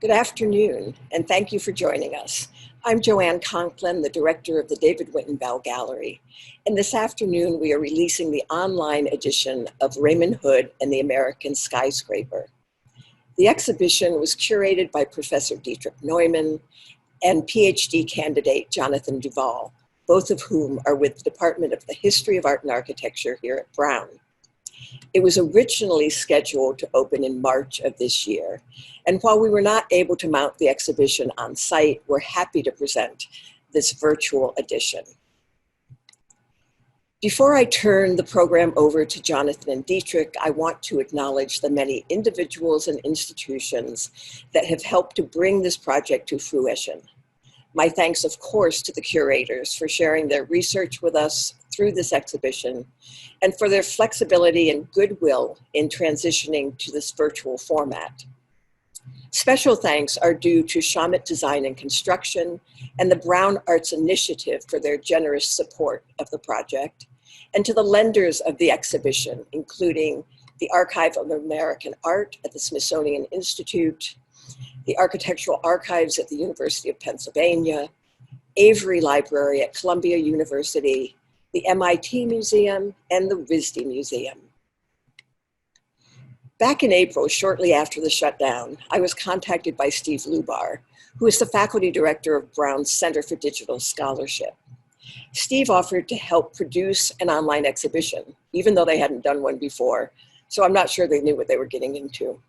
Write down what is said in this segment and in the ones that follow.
Good afternoon, and thank you for joining us. I'm Joanne Conklin, the director of the David Winton Bell Gallery, and this afternoon we are releasing the online edition of Raymond Hood and the American Skyscraper. The exhibition was curated by Professor Dietrich Neumann and PhD candidate Jonathan Duvall, both of whom are with the Department of the History of Art and Architecture here at Brown. It was originally scheduled to open in March of this year, and while we were not able to mount the exhibition on site, we're happy to present this virtual edition. Before I turn the program over to Jonathan and Dietrich, I want to acknowledge the many individuals and institutions that have helped to bring this project to fruition. My thanks, of course, to the curators for sharing their research with us through this exhibition and for their flexibility and goodwill in transitioning to this virtual format. Special thanks are due to Shamit Design and Construction and the Brown Arts Initiative for their generous support of the project, and to the lenders of the exhibition, including the Archive of American Art at the Smithsonian Institute, the Architectural Archives at the University of Pennsylvania, Avery Library at Columbia University, the MIT Museum, and the RISD Museum. Back in April, shortly after the shutdown, I was contacted by Steve Lubar, who is the faculty director of Brown's Center for Digital Scholarship. Steve offered to help produce an online exhibition, even though they hadn't done one before, so I'm not sure they knew what they were getting into.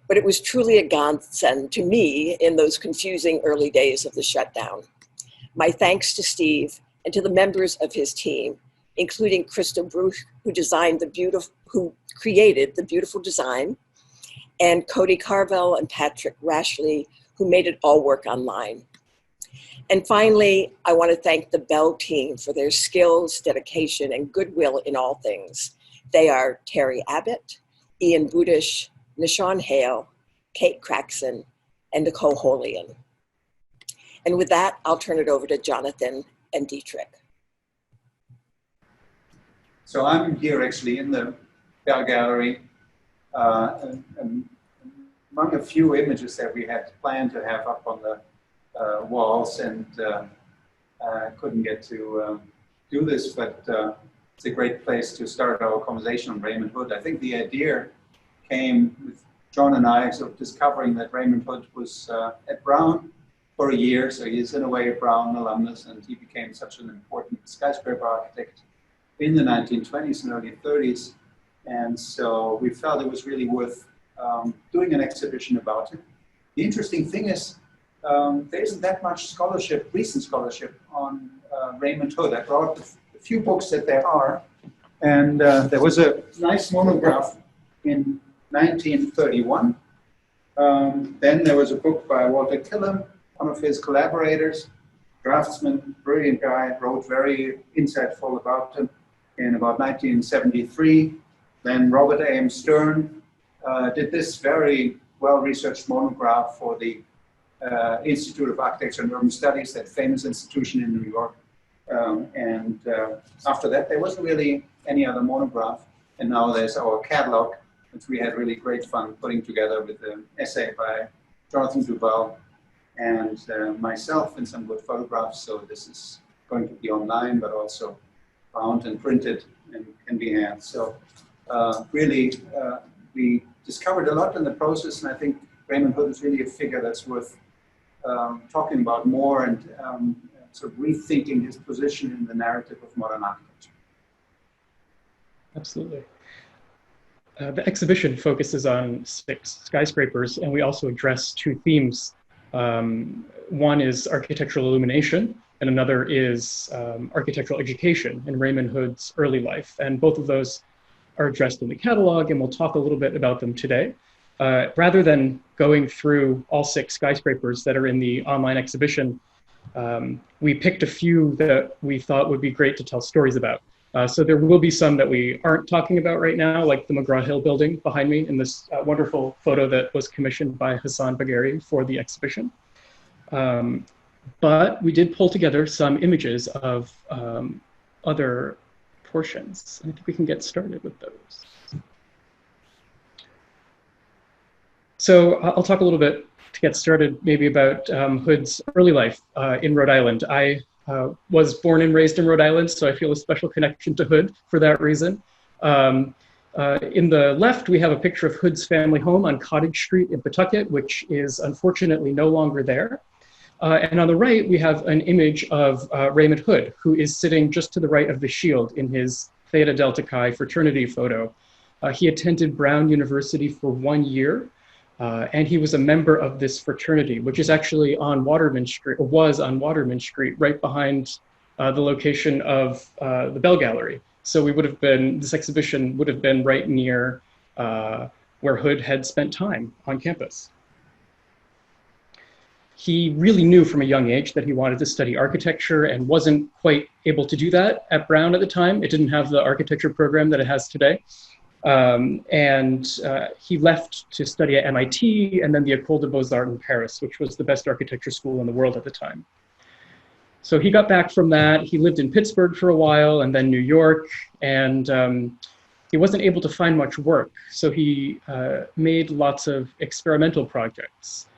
But it was truly a godsend to me in those confusing early days of the shutdown. My thanks to Steve and to the members of his team, including Krista Bruch, who created the beautiful design, and Cody Carvel and Patrick Rashley, who made it all work online. And finally, I want to thank the Bell team for their skills, dedication, and goodwill in all things. They are Terry Abbott, Ian Budish, Nishan Hale, Kate Craxon, and Nicole Holian. And with that, I'll turn it over to Jonathan and Dietrich. So I'm here actually in the Bell Gallery, among a few images that we had planned to have up on the walls, and couldn't get to do this, but it's a great place to start our conversation on Raymond Hood. I think the idea came with John and I sort of discovering that Raymond Hood was at Brown for a year, so he's in a way a Brown alumnus, and he became such an important skyscraper architect in the 1920s and early 30s. And so we felt it was really worth doing an exhibition about it. The interesting thing is there isn't that much scholarship, recent scholarship on Raymond Hood. I brought the few books that there are, and there was a nice monograph in 1931. Then there was a book by Walter Killam, one of his collaborators, draftsman, brilliant guy, wrote very insightful about him in about 1973. Then Robert A.M. Stern did this very well-researched monograph for the Institute of Architecture and Urban Studies, that famous institution in New York. After that, there wasn't really any other monograph. And now there's our catalog, which we had really great fun putting together with an essay by Jonathan Duvall and myself, and some good photographs. So this is going to be online, but also bound and printed and can be had. So really, we discovered a lot in the process, and I think Raymond Hood is really a figure that's worth talking about more, and sort of rethinking his position in the narrative of modern architecture. Absolutely. The exhibition focuses on 6 skyscrapers, and we also address 2 themes. One is architectural illumination, and another is architectural education in Raymond Hood's early life. And both of those are addressed in the catalog, and we'll talk a little bit about them today. Rather than going through all 6 skyscrapers that are in the online exhibition, we picked a few that we thought would be great to tell stories about. So there will be some that we aren't talking about right now, like the McGraw-Hill building behind me in this wonderful photo that was commissioned by Hassan Bagheri for the exhibition. But we did pull together some images of other portions. I think we can get started with those. So I'll talk a little bit to get started, maybe about Hood's early life in Rhode Island. I was born and raised in Rhode Island, so I feel a special connection to Hood for that reason. In the left, we have a picture of Hood's family home on Cottage Street in Pawtucket, which is unfortunately no longer there. And on the right, we have an image of Raymond Hood, who is sitting just to the right of the shield in his Theta Delta Chi fraternity photo. He attended Brown University for 1 year, and he was a member of this fraternity, which is actually on Waterman Street, or was on Waterman Street, right behind the location of the Bell Gallery. So we would have been, this exhibition would have been right near where Hood had spent time on campus. He really knew from a young age that he wanted to study architecture and wasn't quite able to do that at Brown at the time. It didn't have the architecture program that it has today. He left to study at MIT and then the École des Beaux-Arts in Paris, which was the best architecture school in the world at the time. So he got back from that. He lived in Pittsburgh for a while and then New York, and he wasn't able to find much work. So he made lots of experimental projects,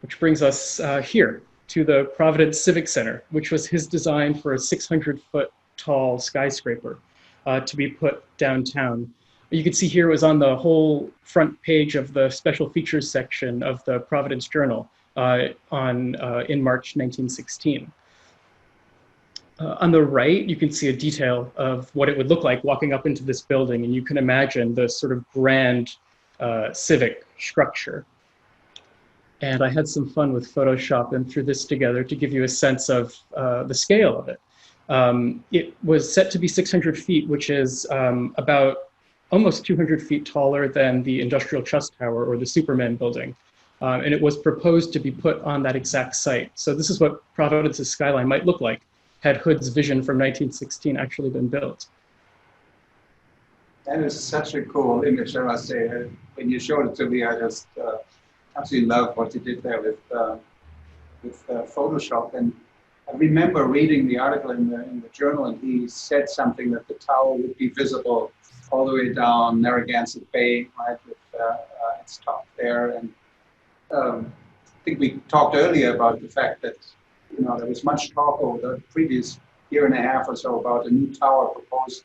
which brings us here to the Providence Civic Center, which was his design for a 600-foot tall skyscraper to be put downtown. You can see here it was on the whole front page of the special features section of the Providence Journal in March 1916. On the right, you can see a detail of what it would look like walking up into this building, and you can imagine the sort of grand civic structure. And I had some fun with Photoshop and threw this together to give you a sense of the scale of it. It was set to be 600 feet, which is about almost 200 feet taller than the Industrial Trust Tower or the Superman building. And it was proposed to be put on that exact site. So this is what Providence's skyline might look like had Hood's vision from 1916 actually been built. That is such a cool image, I must say. When you showed it to me, I just absolutely love what you did there with Photoshop. And I remember reading the article in the journal, and he said something that the tower would be visible all the way down Narragansett Bay, right, with its top there. And I think we talked earlier about the fact that there was much talk over the previous year and a half or so about a new tower proposed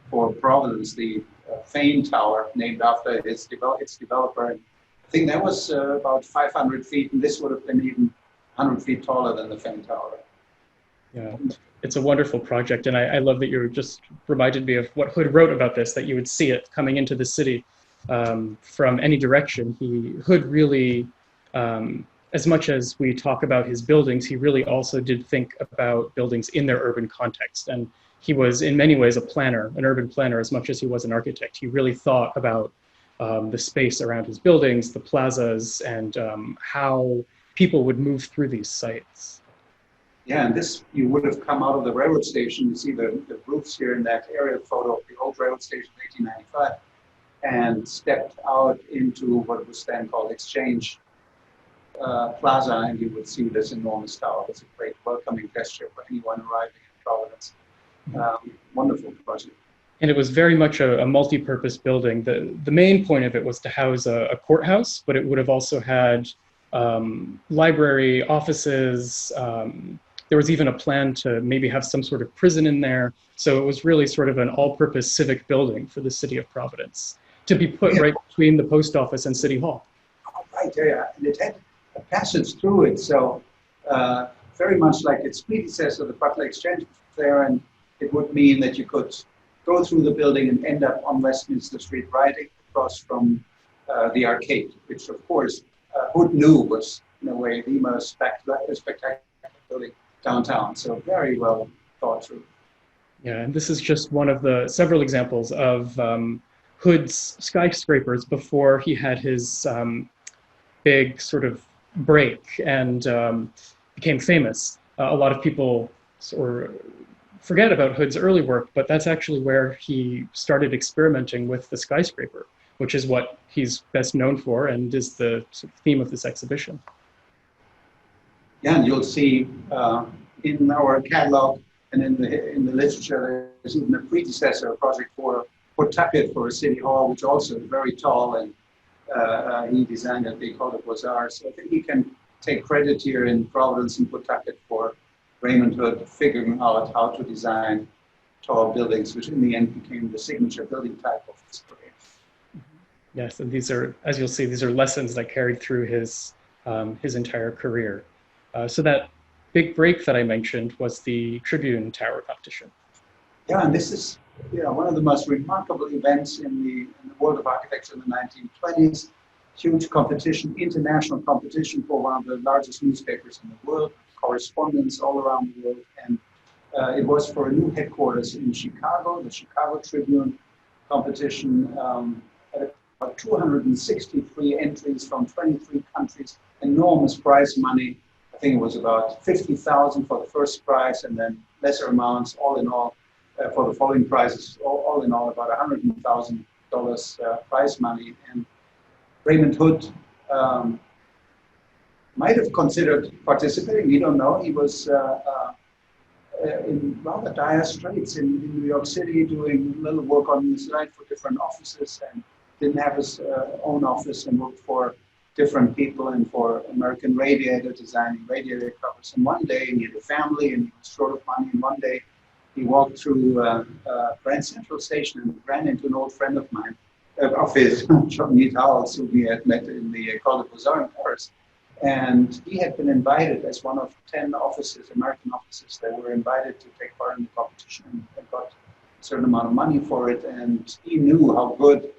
for Providence, the Fane Tower, named after its developer. And I think that was about 500 feet, and this would have been even 100 feet taller than the Fane Tower. Yeah, it's a wonderful project, and I love that you just reminded me of what Hood wrote about this, that you would see it coming into the city from any direction. Hood really, as much as we talk about his buildings, he really also did think about buildings in their urban context. And he was in many ways a planner, an urban planner, as much as he was an architect. He really thought about the space around his buildings, the plazas, and how people would move through these sites. Yeah, and this, you would have come out of the railroad station. You see the roofs here in that aerial photo of the old railroad station, 1895, and stepped out into what was then called Exchange Plaza, and you would see this enormous tower. It's a great welcoming gesture for anyone arriving in Providence. Wonderful project. And it was very much a multi-purpose building. The main point of it was to house a courthouse, but it would have also had library, offices. There was even a plan to maybe have some sort of prison in there. So it was really sort of an all-purpose civic building for the city of Providence to be put right between the post office and City Hall. Oh, right, yeah. And it had a passage through it. So very much like its predecessor, the Butler Exchange there, and it would mean that you could go through the building and end up on Westminster Street, right across from the arcade, which of course Hood knew was in a way the most spectacular building downtown. So very well thought through. Yeah, and this is just one of the several examples of Hood's skyscrapers before he had his big sort of break and became famous. A lot of people forget about Hood's early work, but that's actually where he started experimenting with the skyscraper, which is what he's best known for and is the theme of this exhibition. Yeah, and you'll see in our catalog and in the literature, there's even a predecessor project for Pawtucket for a city hall, which also is very tall and he designed at the École des Beaux-Arts. So I think he can take credit here in Providence and Pawtucket for Raymond Hood figuring out how to design tall buildings, which in the end became the signature building type of his career. Yes, and these are, as you'll see, these are lessons that carried through his entire career. So that big break that I mentioned was the Tribune Tower competition. Yeah, and this is one of the most remarkable events in the world of architecture in the 1920s. Huge competition, international competition for one of the largest newspapers in the world, correspondents all around the world. And it was for a new headquarters in Chicago, the Chicago Tribune competition. Had about 263 entries from 23 countries, enormous prize money. I think it was about 50,000 for the first prize, and then lesser amounts, all in all, for the following prizes, all in all, about $100,000 prize money. And Raymond Hood might have considered participating. We don't know. He was in rather dire straits in New York City, doing little work on the side for different offices, and didn't have his own office, and worked for different people and for American Radiator, designing radiator covers. And one day he had a family and he was short of money, and one day he walked through Grand Central Station and ran into an old friend of mine, of his, John Howells, who we had met in the École des Beaux-Arts in Paris. And he had been invited as one of 10 officers, American officers, that were invited to take part in the competition, and got a certain amount of money for it. And he knew how good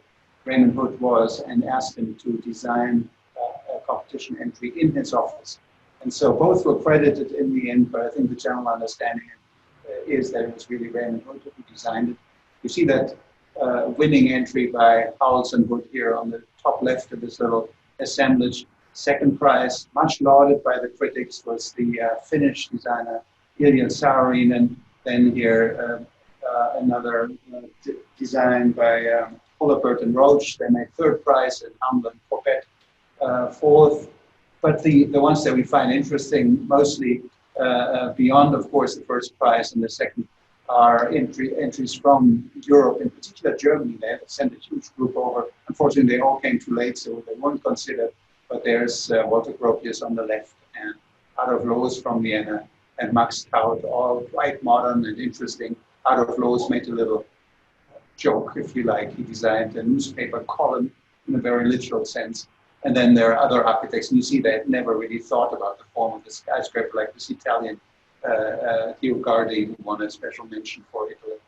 Raymond Hood was and asked him to design a competition entry in his office. And so both were credited in the end, but I think the general understanding is that it was really Raymond Hood who designed it. You see that winning entry by Howells and Hood here on the top left of this little assemblage. Second prize, much lauded by the critics, was the Finnish designer Ilja Saarinen. Then here another design by Holabert and Roach. They made third prize, and Hamlin Coppet fourth. But the ones that we find interesting, mostly beyond, of course, the first prize and the second, are entries from Europe, in particular Germany. They had sent a huge group over. Unfortunately, they all came too late, so they weren't considered. But there's Walter Gropius on the left, and Adolf Loos from Vienna, and Max Taut, all quite modern and interesting. Adolf Loos made a little joke, if you like. He designed a newspaper column in a very literal sense. And then there are other architects, and you see they had never really thought about the form of the skyscraper, like this Italian Theo Gardi, who won a special mention for Italy.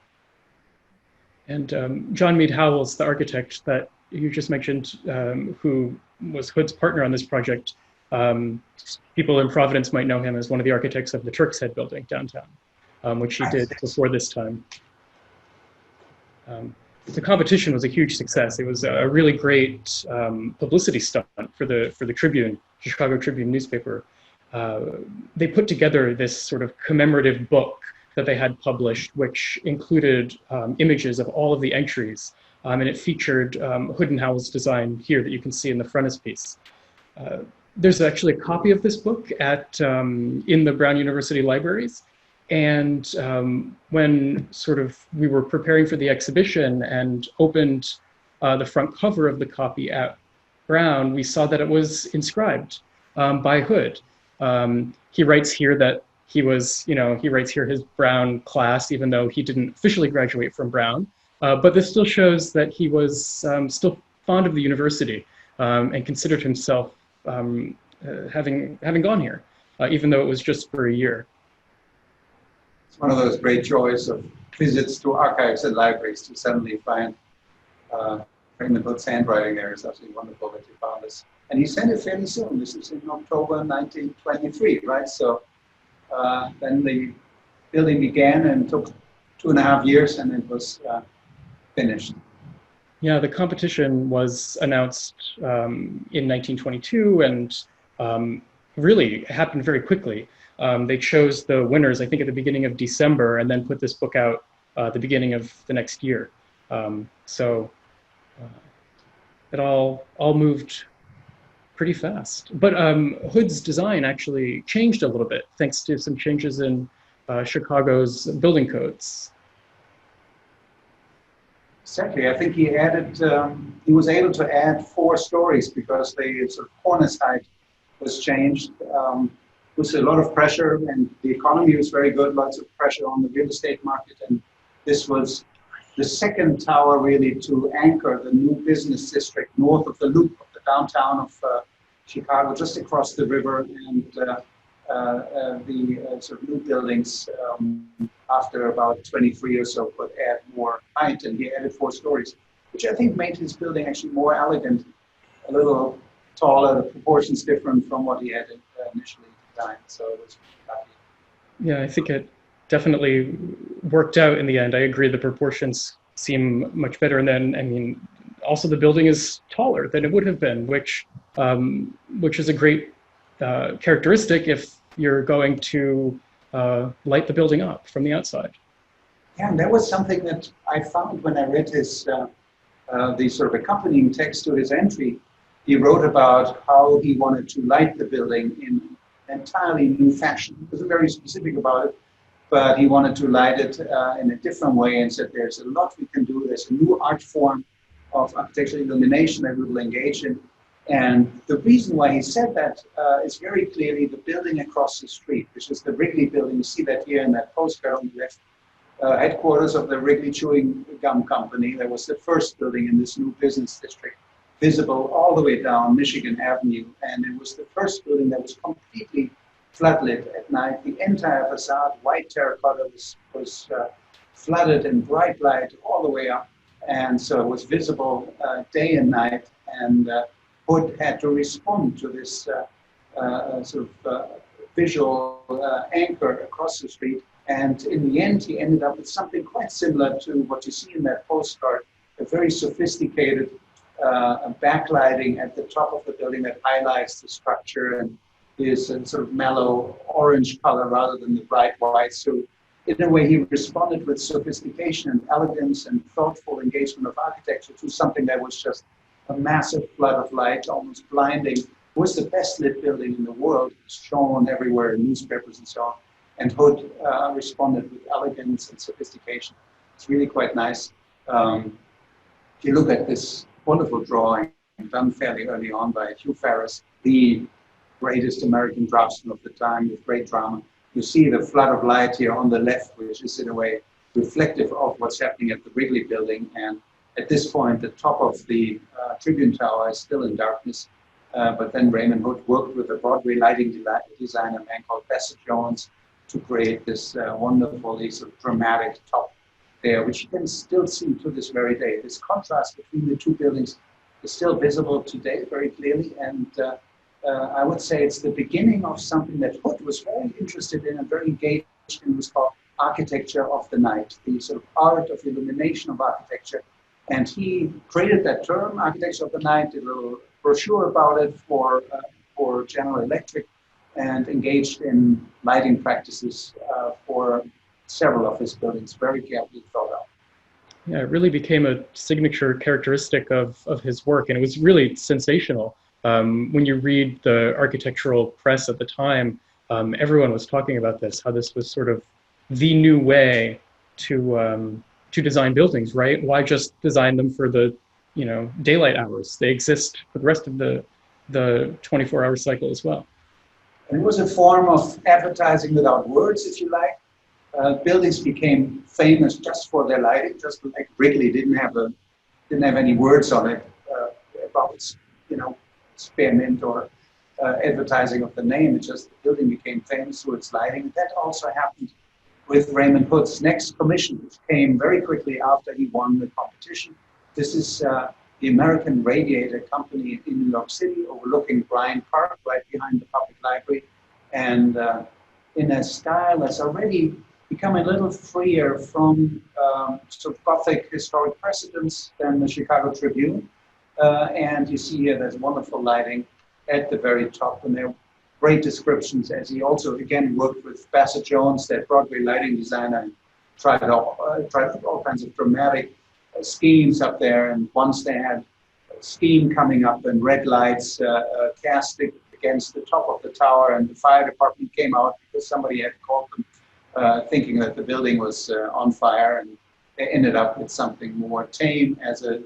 And John Mead Howells, the architect that you just mentioned, who was Hood's partner on this project, people in Providence might know him as one of the architects of the Turk's Head building downtown, which he did before this time. The competition was a huge success. It was a really great publicity stunt for the Tribune, Chicago Tribune newspaper. They put together this sort of commemorative book that they had published, which included images of all of the entries. And it featured Hood and Howell's design here that you can see in the frontispiece. There's actually a copy of this book in the Brown University libraries. And when sort of we were preparing for the exhibition and opened the front cover of the copy at Brown, we saw that it was inscribed by Hood. He writes here that he was, he writes here his Brown class, even though he didn't officially graduate from Brown. But this still shows that he was still fond of the university and considered himself having gone here, even though it was just for a year. It's one of those great joys of visits to archives and libraries to suddenly find Raymond Hood's handwriting there. It's absolutely wonderful that you found this. And he sent it fairly soon. This is in October 1923, right? So then the building began and took 2.5 years, and it was finished. Yeah, the competition was announced in 1922, and really happened very quickly. They chose the winners, I think, at the beginning of December, and then put this book out the beginning of the next year. So it all moved pretty fast. But Hood's design actually changed a little bit, thanks to some changes in Chicago's building codes. Exactly. I think he was able to add 4 stories because the sort of cornice height was changed. With a lot of pressure, and the economy was very good, lots of pressure on the real estate market. And this was the second tower really to anchor the new business district north of the Loop, of the downtown of Chicago, just across the river. And the sort of new buildings, after about 23 or so, could add more height, and he added 4 stories, which I think made his building actually more elegant, a little taller, the proportions different from what he had initially designed. So it was happy. Yeah, I think it definitely worked out in the end. I agree, the proportions seem much better. And then, I mean, also the building is taller than it would have been, which is a great characteristic if you're going to light the building up from the outside. Yeah, and that was something that I found when I read his the sort of accompanying text to his entry. He wrote about how he wanted to light the building in an entirely new fashion. He wasn't very specific about it, but he wanted to light it in a different way, and said there's a lot we can do. There's a new art form of architectural illumination that we will engage in. And the reason why he said that is very clearly the building across the street, which is the Wrigley building. You see that here in that postcard on the left. Headquarters of the Wrigley Chewing Gum Company. That was the first building in this new business district, visible all the way down Michigan Avenue. And it was the first building that was completely floodlit at night. The entire facade, white terracotta, was flooded in bright light all the way up. And so it was visible day and night. And Hood had to respond to this sort of visual anchor across the street. And in the end, he ended up with something quite similar to what you see in that postcard, a very sophisticated backlighting at the top of the building that highlights the structure and is a sort of mellow orange color rather than the bright white. So in a way, he responded with sophistication and elegance and thoughtful engagement of architecture to something that was just a massive flood of light, almost blinding. It was the best lit building in the world. It was shown everywhere in newspapers and so on. And Hood responded with elegance and sophistication. It's really quite nice. If you look at this wonderful drawing done fairly early on by Hugh Ferris, the greatest American draftsman of the time with great drama, you see the flood of light here on the left, which is in a way reflective of what's happening at the Wrigley building. And at this point, the top of the Tribune Tower is still in darkness. But then Raymond Hood worked with a Broadway lighting designer, a man called Bassett Jones, to create this wonderfully sort of dramatic top there, which you can still see to this very day. This contrast between the two buildings is still visible today very clearly. And I would say it's the beginning of something that Hood was very interested in and very engaged in. It was called architecture of the night, the sort of art of illumination of architecture. And he created that term, architecture of the night, did a little brochure about it for General Electric, and engaged in lighting practices for several of his buildings, very carefully thought out. Yeah, it really became a signature characteristic of his work, and it was really sensational. When you read the architectural press at the time, everyone was talking about this, how this was sort of the new way to design buildings, right? Why just design them for the daylight hours? They exist for the rest of the 24-hour cycle as well. And it was a form of advertising without words, if you like. Buildings became famous just for their lighting, just like Wrigley didn't have any words on it about its spearmint or advertising of the name. It's just the building became famous through its lighting. That also happened with Raymond Hood's next commission, which came very quickly after he won the competition. This is the American Radiator Company in New York City, overlooking Bryant Park, right behind the public library, and in a style that's already become a little freer from sort of Gothic historic precedents than the Chicago Tribune. And you see here there's wonderful lighting at the very top, and there are great descriptions, as he also again worked with Bassett Jones, that Broadway lighting designer, and tried all kinds of dramatic schemes up there. And once they had steam coming up and red lights cast against the top of the tower, and the fire department came out because somebody had called them thinking that the building was on fire. And they ended up with something more tame as a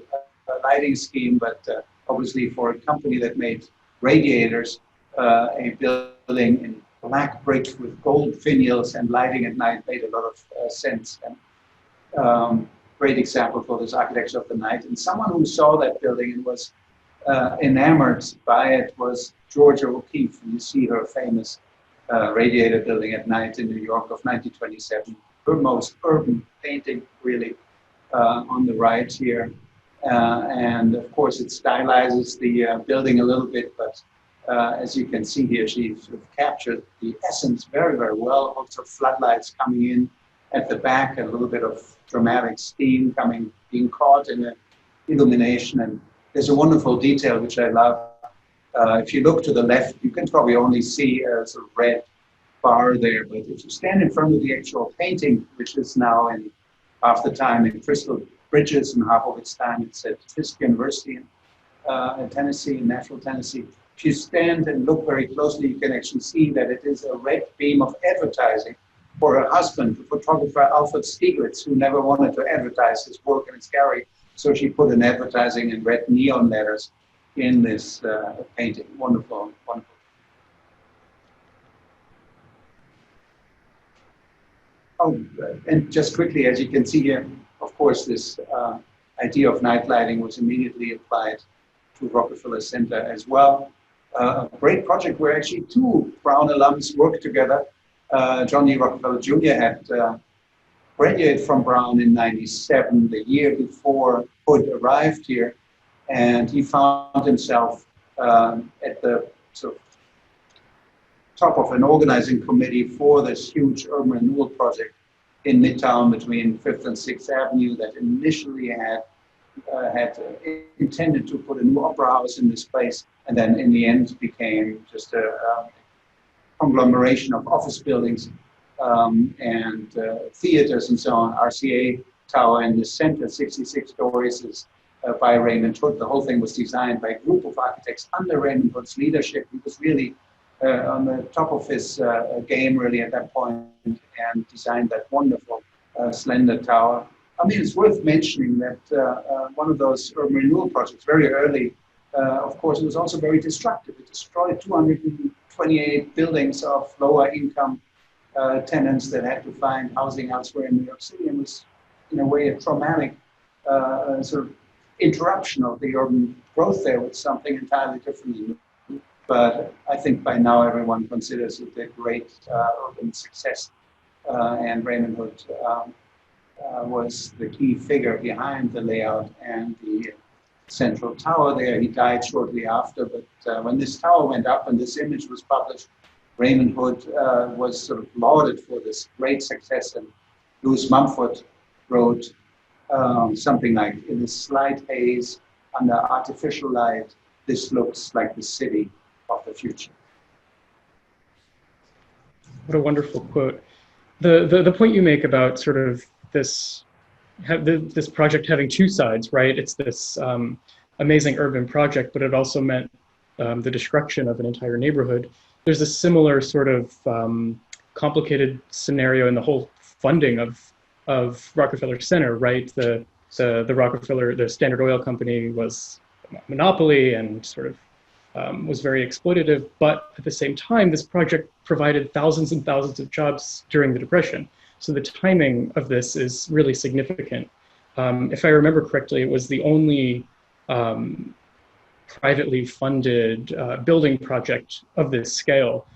lighting scheme, but obviously for a company that made radiators, a building in black brick with gold finials and lighting at night made a lot of sense. And great example for this architecture of the night. And someone who saw that building and was enamored by it was Georgia O'Keeffe. You see her famous radiator building at night in New York of 1927. Her most urban painting, really, on the right here. And of course, it stylizes the building a little bit, but as you can see here, she sort of captured the essence very, very well. Also, floodlights coming in at the back, a little bit of dramatic steam being caught in the illumination. And there's a wonderful detail which I love. If you look to the left, you can probably only see a sort of red bar there. But if you stand in front of the actual painting, which is now in half the time in crystal bridges and half of its time it's at Fisk University in Tennessee, in Nashville, Tennessee. If you stand and look very closely, you can actually see that it is a red beam of advertising for her husband, the photographer Alfred Stieglitz, who never wanted to advertise his work in its gallery. So she put an advertising in red neon letters in this painting. Wonderful, wonderful. Oh, and just quickly, as you can see here, of course, this idea of night lighting was immediately applied to Rockefeller Center as well. A great project where actually two Brown alums worked together. John D. Rockefeller Jr. had graduated from Brown in '97, the year before Hood arrived here, and he found himself at the sort of top of an organizing committee for this huge urban renewal project in Midtown between 5th and 6th Avenue that initially had intended to put a new opera house in this place, and then in the end became just a conglomeration of office buildings and theaters and so on. RCA Tower in the center, 66 stories, is by Raymond Hood. The whole thing was designed by a group of architects under Raymond Hood's leadership. He was really on the top of his game really at that point, and designed that wonderful slender tower. I mean, it's worth mentioning that one of those urban renewal projects very early, of course, it was also very destructive. It destroyed 228 buildings of lower income tenants that had to find housing elsewhere in New York City, and was in a way a traumatic sort of interruption of the urban growth there with something entirely different. But I think by now everyone considers it a great urban success, and Raymond Hood was the key figure behind the layout and the central tower there. He died shortly after, but when this tower went up and this image was published, Raymond Hood was sort of lauded for this great success, and Louis Mumford wrote something like, "In a slight haze, under artificial light, this looks like the city of the future." What a wonderful quote. The point you make about sort of this project having two sides, right? It's this amazing urban project, but it also meant the destruction of an entire neighborhood. There's a similar sort of complicated scenario in the whole funding of Rockefeller Center, right? The Rockefeller, the Standard Oil Company was a monopoly and sort of was very exploitative, but at the same time, this project provided thousands and thousands of jobs during the Depression. So the timing of this is really significant. If I remember correctly, it was the only privately funded building project of this scale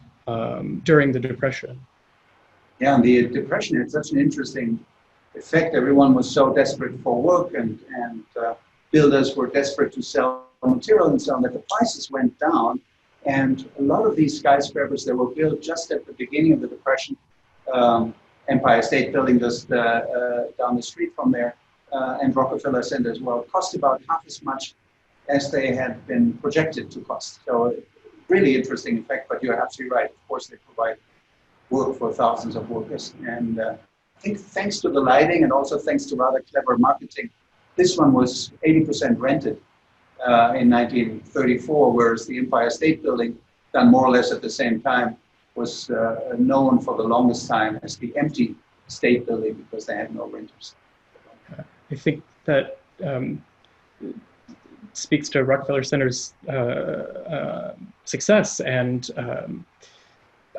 during the Depression. Yeah, and the Depression had such an interesting effect. Everyone was so desperate for work, and builders were desperate to sell material and so on, that the prices went down. And a lot of these skyscrapers that were built just at the beginning of the Depression, Empire State Building just down the street from there, and Rockefeller Center as well, cost about half as much as they had been projected to cost. So really interesting effect, but you're absolutely right. Of course, they provide work for thousands of workers. And I think thanks to the lighting and also thanks to rather clever marketing, this one was 80% rented in 1934, whereas the Empire State Building, done more or less at the same time, was known for the longest time as the empty State Building because they had no renters. I think that speaks to Rockefeller Center's success. And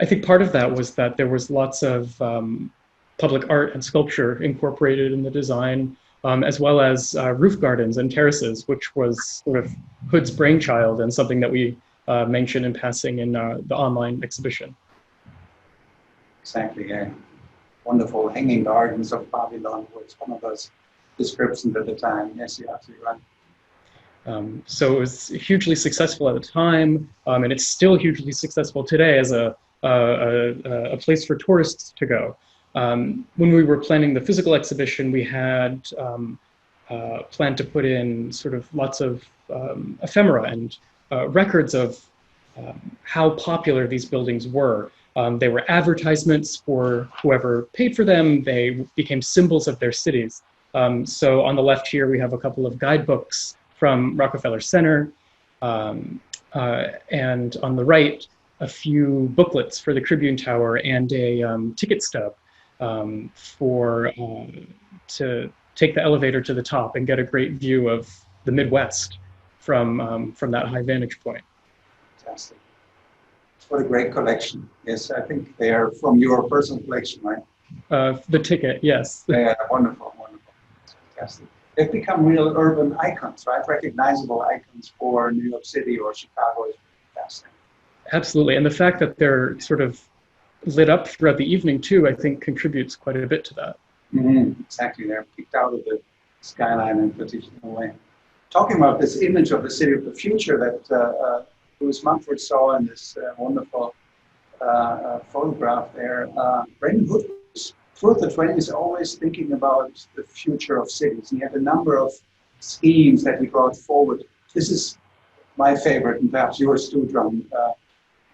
I think part of that was that there was lots of public art and sculpture incorporated in the design, as well as roof gardens and terraces, which was sort of Hood's brainchild and something that we mentioned in passing in the online exhibition. Exactly, yeah. Wonderful hanging gardens of Babylon was one of those descriptions at the time. Yes, you're absolutely right. So it was hugely successful at the time, and it's still hugely successful today as a place for tourists to go. When we were planning the physical exhibition, we had planned to put in sort of lots of ephemera and records of how popular these buildings were. They were advertisements for whoever paid for them. They became symbols of their cities. So on the left here, we have a couple of guidebooks from Rockefeller Center, and on the right, a few booklets for the Tribune Tower and a ticket stub to take the elevator to the top and get a great view of the Midwest from that high vantage point. Fantastic. What a great collection. Yes, I think they are from your personal collection, right? The ticket, yes. Yeah, wonderful, wonderful. Fantastic. They've become real urban icons, right? Recognizable icons for New York City or Chicago is fascinating. Absolutely, and the fact that they're sort of lit up throughout the evening too, I think contributes quite a bit to that. Mm-hmm. Exactly, they're picked out of the skyline in a particular way. Talking about this image of the city of the future that Louis Mumford saw in this wonderful photograph there, Raymond Hood was throughout the 20s always thinking about the future of cities. He had a number of schemes that he brought forward. This is my favorite, and perhaps yours too, John,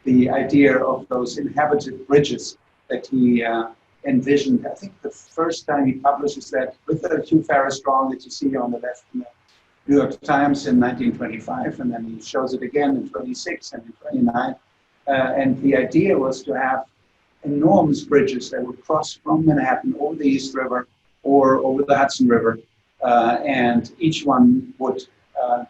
the idea of those inhabited bridges that he envisioned. I think the first time he publishes that with Hugh Ferris drawing that you see on the left in the New York Times in 1925, and then he shows it again in 26 and in 29. And the idea was to have enormous bridges that would cross from Manhattan over the East River or over the Hudson River, and each one would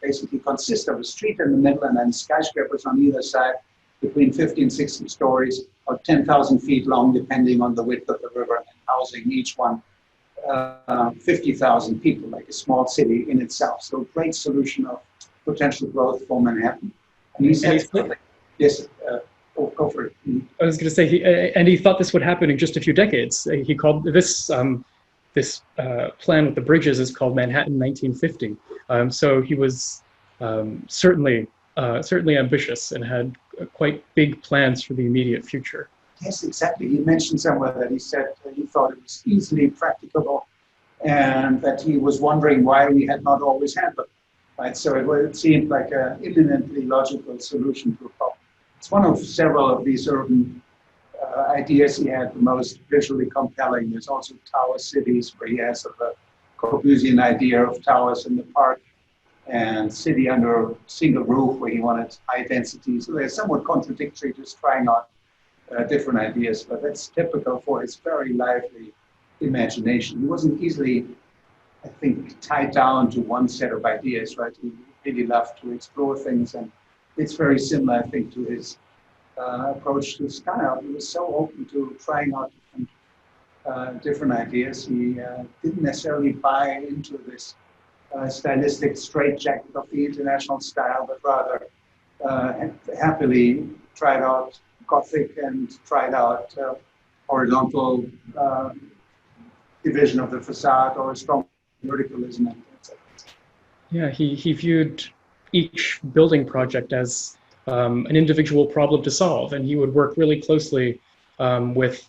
basically consist of a street in the middle and then skyscrapers on either side between 50 and 60 stories or 10,000 feet long, depending on the width of the river, and housing each one 50,000 people, like a small city in itself. So a great solution of potential growth for Manhattan. And he said, yes, go for it. I was going to say, he thought this would happen in just a few decades. He called this this plan with the bridges is called Manhattan 1950. So he was certainly ambitious and had quite big plans for the immediate future. Yes, exactly. He mentioned somewhere that he said he thought it was easily practicable, and that he was wondering why we had not always had them. Right? So it seemed like an imminently logical solution to a problem. It's one of several of these urban ideas he had, the most visually compelling. There's also tower cities, where he has sort of a Corbusian idea of towers in the park, and city under a single roof, where he wanted high density. So they're somewhat contradictory, just trying out different ideas, but that's typical for his very lively imagination. He wasn't easily, I think, tied down to one set of ideas, right? He really loved to explore things, and it's very similar, I think, to his approach to style. He was so open to trying out different ideas. He didn't necessarily buy into this stylistic straitjacket of the international style, but rather happily tried out Gothic and tried out horizontal division of the facade or a strong verticalism, etc. Yeah, he viewed each building project as an individual problem to solve, and he would work really closely with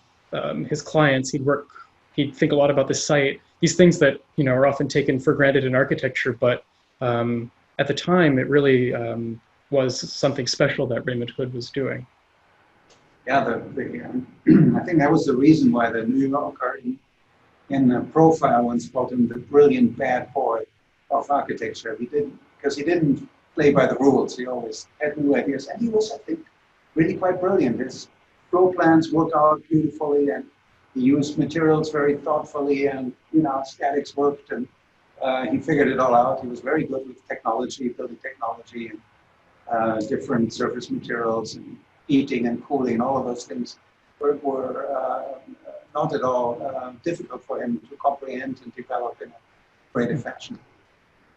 his clients. He'd think a lot about the site, these things that are often taken for granted in architecture, but at the time it really was something special that Raymond Hood was doing. Yeah, I think that was the reason why the New Yorker in the profile once called him the brilliant bad boy of architecture. Because he didn't play by the rules. He always had new ideas, and he was, I think, really quite brilliant. His floor plans worked out beautifully, and he used materials very thoughtfully, and statics worked, and He figured it all out. He was very good with technology, building technology, and different surface materials, and heating and cooling. All of those things were not at all difficult for him to comprehend and develop in a creative fashion.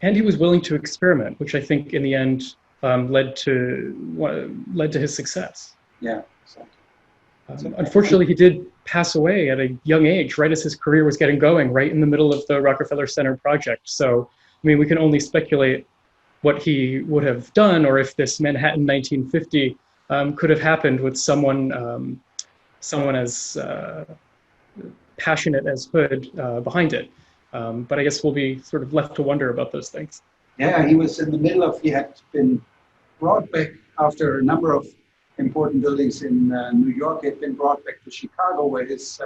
And he was willing to experiment, which I think in the end led to his success. Yeah, exactly. Unfortunately, he did pass away at a young age, right as his career was getting going, right in the middle of the Rockefeller Center project. So, I mean, we can only speculate what he would have done, or if this Manhattan 1950 could have happened with someone as passionate as Hood behind it. But I guess we'll be sort of left to wonder about those things. Yeah, he was in the middle of, he had been brought back after a number of important buildings in New York. He had been brought back to Chicago, where his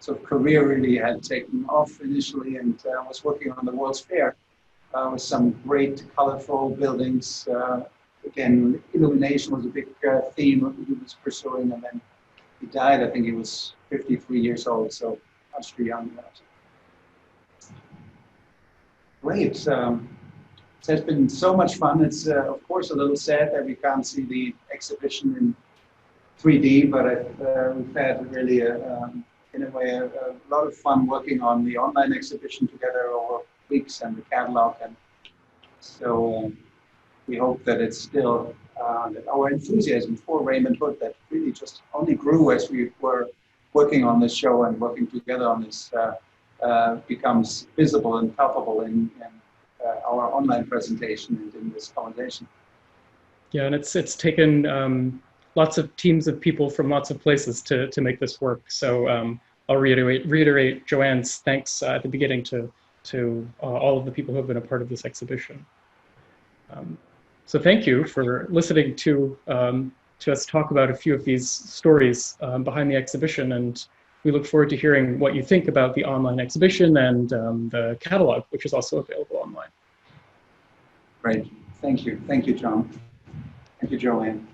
sort of career really had taken off initially, and was working on the World's Fair with some great colorful buildings. Again, illumination was a big theme he was pursuing, and then he died. I think he was 53 years old, so much too young. Great. It has been so much fun. It's of course a little sad that we can't see the exhibition in 3D, but we've had really, in a way, a lot of fun working on the online exhibition together over weeks and the catalog. And so we hope that it's still, that our enthusiasm for Raymond Hood that really just only grew as we were working on this show and working together on this becomes visible and palpable in our online presentation and in this conversation. Yeah, and it's taken lots of teams of people from lots of places to make this work. So I'll reiterate Joanne's thanks at the beginning to all of the people who have been a part of this exhibition. So thank you for listening to us talk about a few of these stories behind the exhibition, and we look forward to hearing what you think about the online exhibition and the catalog, which is also available online. Great. Thank you. Thank you, John. Thank you, Joanne.